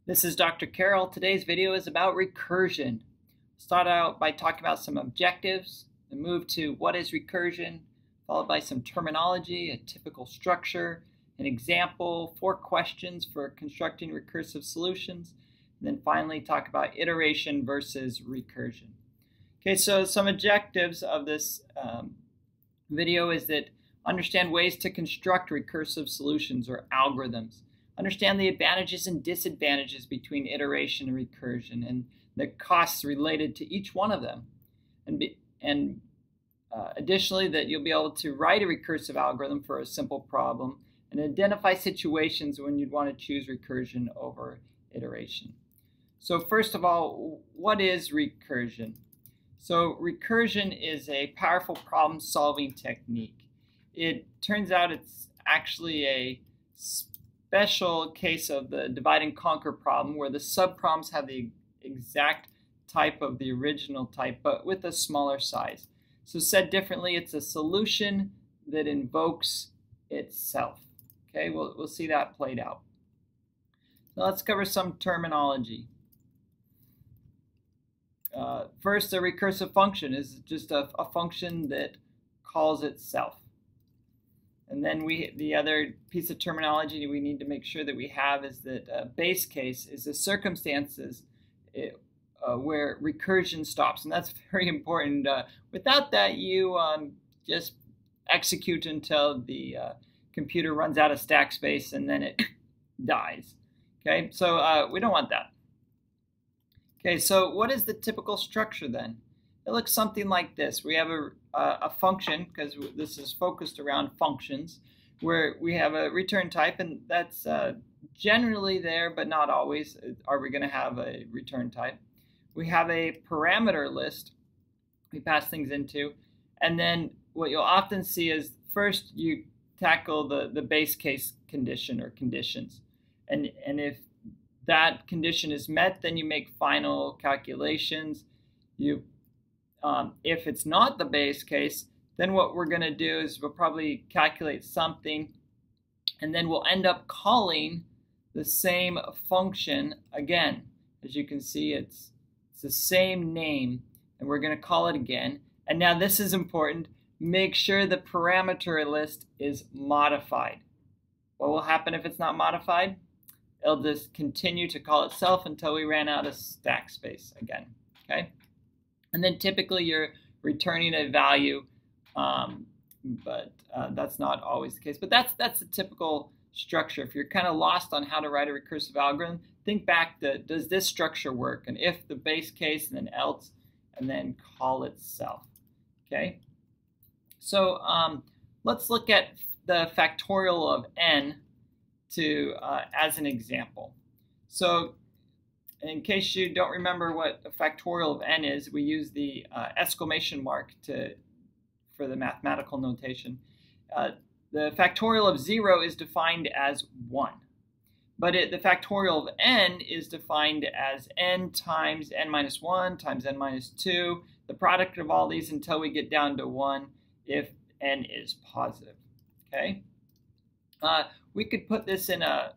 This is Dr. Carroll. Today's video is about recursion. Start out by talking about some objectives, then move to what is recursion, followed by some terminology, a typical structure, an example, 4 questions for constructing recursive solutions, and then finally talk about iteration versus recursion. Okay, so some objectives of this video is that understand ways to construct recursive solutions or algorithms. Understand the advantages and disadvantages between iteration and recursion and the costs related to each one of them. And additionally, that you'll be able to write a recursive algorithm for a simple problem and identify situations when you'd want to choose recursion over iteration. So first of all, what is recursion? So recursion is a powerful problem-solving technique. It turns out it's actually a special case of the divide and conquer problem where the subproblems have the exact type of the original type but with a smaller size. So said differently, it's a solution that invokes itself. Okay, we'll see that played out. Now let's cover some terminology. First, a recursive function is just a function that calls itself. And then the other piece of terminology we need to make sure that we have is that base case is the circumstances where recursion stops, and that's very important. Without that, you just execute until the computer runs out of stack space and then it dies. Okay, so we don't want that. Okay, so what is the typical structure then? It looks something like this. We have a function, because this is focused around functions, where we have a return type, and that's generally there, but not always are we going to have a return type. We have a parameter list we pass things into, and then what you'll often see is first you tackle the base case condition or conditions, and if that condition is met, then you make final calculations. If it's not the base case, then what we're going to do is we'll probably calculate something, and then we'll end up calling the same function again. As you can see, it's the same name, and we're going to call it again. And now this is important. Make sure the parameter list is modified. What will happen if it's not modified? It'll just continue to call itself until we ran out of stack space again. Okay? And then typically you're returning a value, but that's not always the case. But that's the typical structure. If you're kind of lost on how to write a recursive algorithm, think back to, does this structure work? And if the base case, and then else, and then call itself. Okay? So let's look at the factorial of n as an example. So in case you don't remember what a factorial of n is, we use the exclamation mark for the mathematical notation. The factorial of 0 is defined as 1. But the factorial of n is defined as n times n minus 1 times n minus 2, the product of all these until we get down to 1 if n is positive. Okay? We could put this in a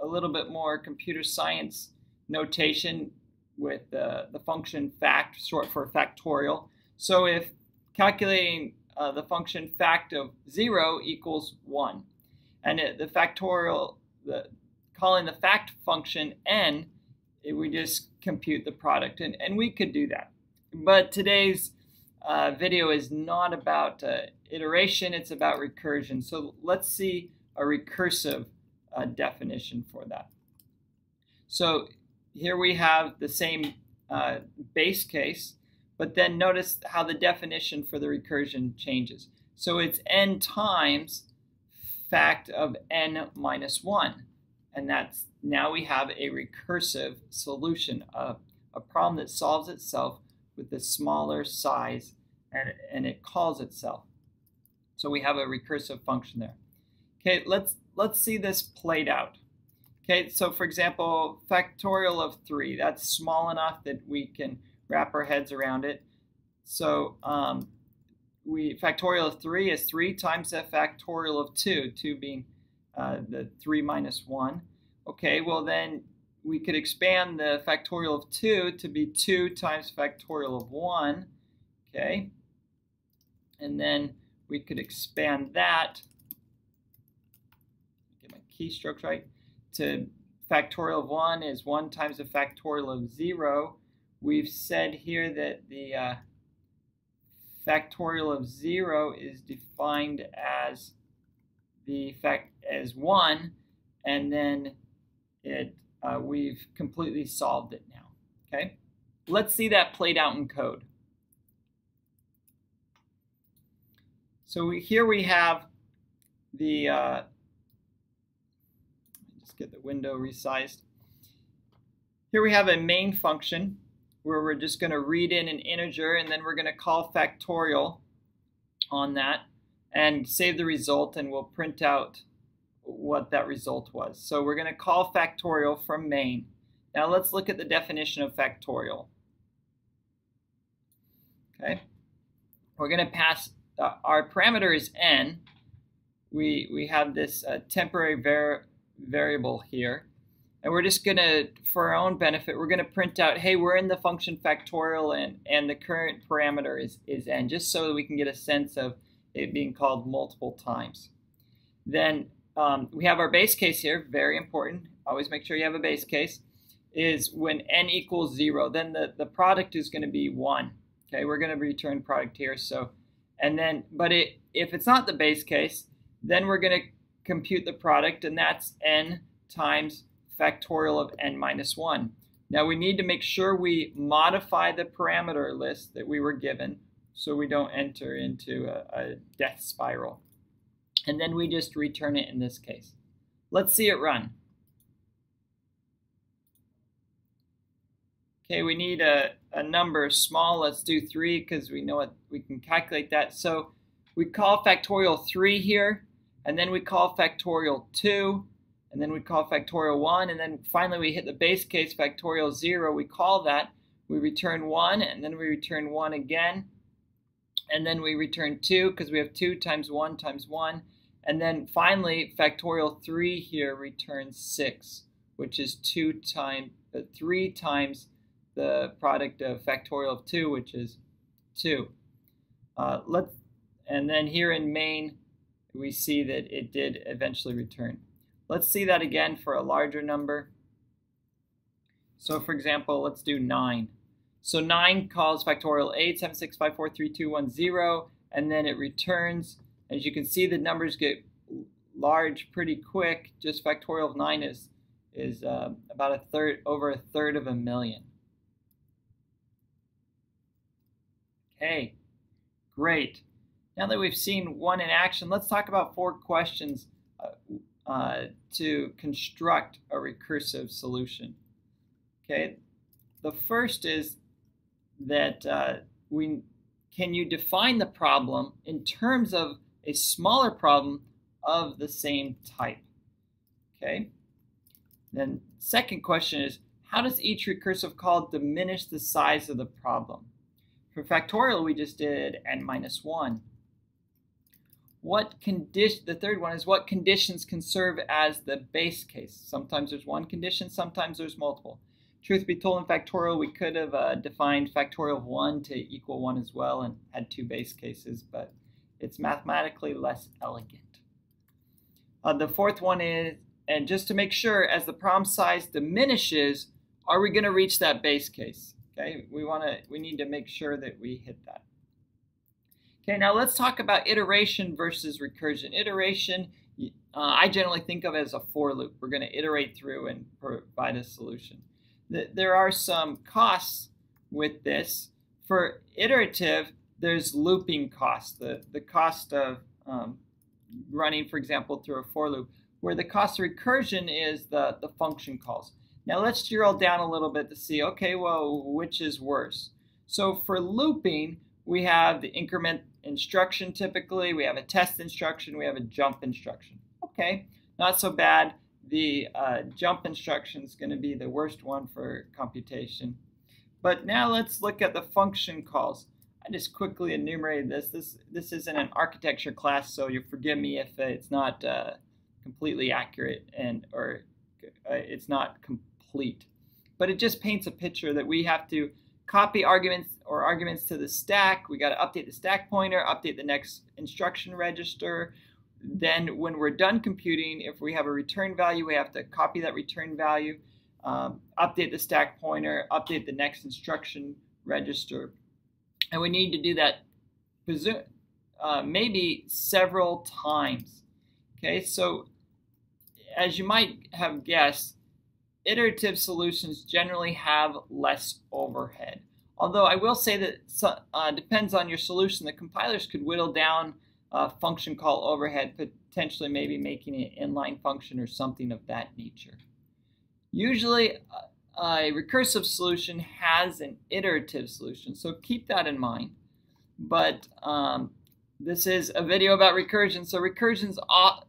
little bit more computer science notation with the function fact, short for factorial. So if calculating the function fact of 0 equals 1, and the factorial, calling the fact function n, we just compute the product, and we could do that. But today's video is not about iteration, it's about recursion. So let's see a recursive definition for that. So here we have the same base case, but then notice how the definition for the recursion changes. So it's n times fact of n minus 1. And that's, now we have a recursive solution, a problem that solves itself with a smaller size, and it calls itself. So we have a recursive function there. Okay, let's see this played out. Okay, so for example, factorial of 3, that's small enough that we can wrap our heads around it. So factorial of 3 is 3 times the factorial of 2, 2 being the 3 minus 1. Okay, well then we could expand the factorial of 2 to be 2 times factorial of 1, okay? And then we could expand that, get my keystrokes right, to factorial of 1 is 1 times the factorial of 0. We've said here that the factorial of 0 is defined as as 1, and then we've completely solved it now. Okay, let's see that played out in code. So here we have the just get the window resized. Here we have a main function where we're just going to read in an integer, and then we're going to call factorial on that and save the result, and we'll print out what that result was. So we're going to call factorial from main. Now let's look at the definition of factorial. Okay, we're going to pass our parameter is n. We have this temporary variable here, and we're just going to, for our own benefit, we're going to print out, hey, we're in the function factorial, and the current parameter is n, just so that we can get a sense of it being called multiple times. Then we have our base case here, very important. Always make sure you have a base case. Is when n equals 0, then the product is going to be 1. Okay, we're going to return product here. So, and then, but if it's not the base case, then we're going to compute the product, and that's n times factorial of n minus 1. Now we need to make sure we modify the parameter list that we were given so we don't enter into a death spiral. And then we just return it in this case. Let's see it run. Okay, we need a number small. Let's do 3 because we know we can calculate that. So we call factorial 3 here, and then we call factorial 2, and then we call factorial 1, and then finally we hit the base case factorial 0. We call that, we return 1, and then we return 1 again, and then we return 2 because we have 2 times 1 times 1, and then finally factorial 3 here returns 6, which is 3 times the product of factorial of 2, which is 2. And then here in main, we see that it did eventually return. Let's see that again for a larger number. So for example, let's do 9. So 9 calls factorial 8, 7, 6, 5, 4, 3, 2, 1, 0, and then it returns. As you can see, the numbers get large pretty quick. Just factorial of 9 is about over a third of a million. Okay, great. Now that we've seen 1 in action, let's talk about 4 questions to construct a recursive solution. Okay, the first is that can you define the problem in terms of a smaller problem of the same type? Okay. Then second question is, how does each recursive call diminish the size of the problem? For factorial, we just did n minus 1. The third one is, what conditions can serve as the base case? Sometimes there's one condition, sometimes there's multiple. Truth be told, in factorial, we could have defined factorial of 1 to equal 1 as well and had 2 base cases, but it's mathematically less elegant. The fourth one is, and just to make sure, as the problem size diminishes, are we going to reach that base case? Okay, we need to make sure that we hit that. Okay, now let's talk about iteration versus recursion. Iteration, I generally think of as a for loop. We're going to iterate through and provide a solution. There are some costs with this. For iterative, there's looping costs, the cost of running, for example, through a for loop, where the cost of recursion is the function calls. Now let's drill down a little bit to see, okay, well, which is worse? So for looping, we have the increment instruction typically, we have a test instruction, we have a jump instruction. Okay, not so bad. The jump instruction is going to be the worst one for computation. But now let's look at the function calls. I just quickly enumerated this. This isn't an architecture class, so you forgive me if it's not completely accurate or it's not complete. But it just paints a picture that we have to copy arguments to the stack. We got to update the stack pointer, update the next instruction register. Then when we're done computing, if we have a return value, we have to copy that return value, update the stack pointer, update the next instruction register. And we need to do that maybe several times. Okay, so as you might have guessed, iterative solutions generally have less overhead. Although I will say that depends on your solution. The compilers could whittle down a function call overhead, potentially maybe making it an inline function or something of that nature. Usually a recursive solution has an iterative solution, so keep that in mind. But this is a video about recursion, so recursion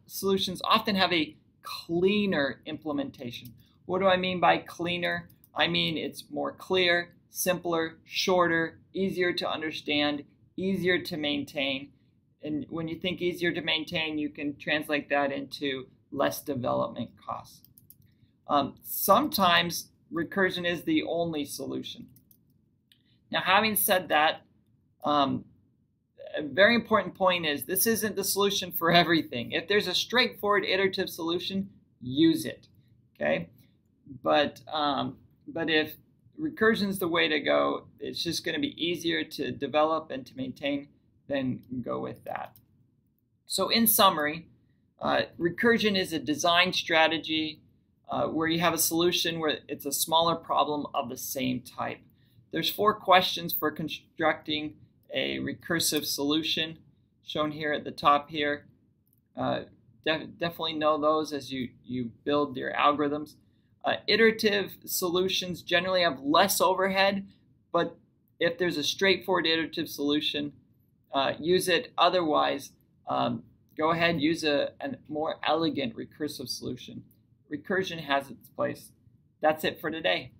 solutions often have a cleaner implementation. What do I mean by cleaner? I mean it's more clear, simpler, shorter, easier to understand, easier to maintain. And when you think easier to maintain, you can translate that into less development costs. Sometimes recursion is the only solution. Now, having said that, a very important point is this isn't the solution for everything. If there's a straightforward iterative solution, use it. Okay, but if recursion is the way to go, it's just going to be easier to develop and to maintain, then go with that. So in summary, recursion is a design strategy where you have a solution where it's a smaller problem of the same type. There's 4 questions for constructing a recursive solution shown here at the top here. Definitely know those as you build your algorithms. Iterative solutions generally have less overhead, but if there's a straightforward iterative solution, use it. Otherwise, go ahead and use a more elegant recursive solution. Recursion has its place. That's it for today.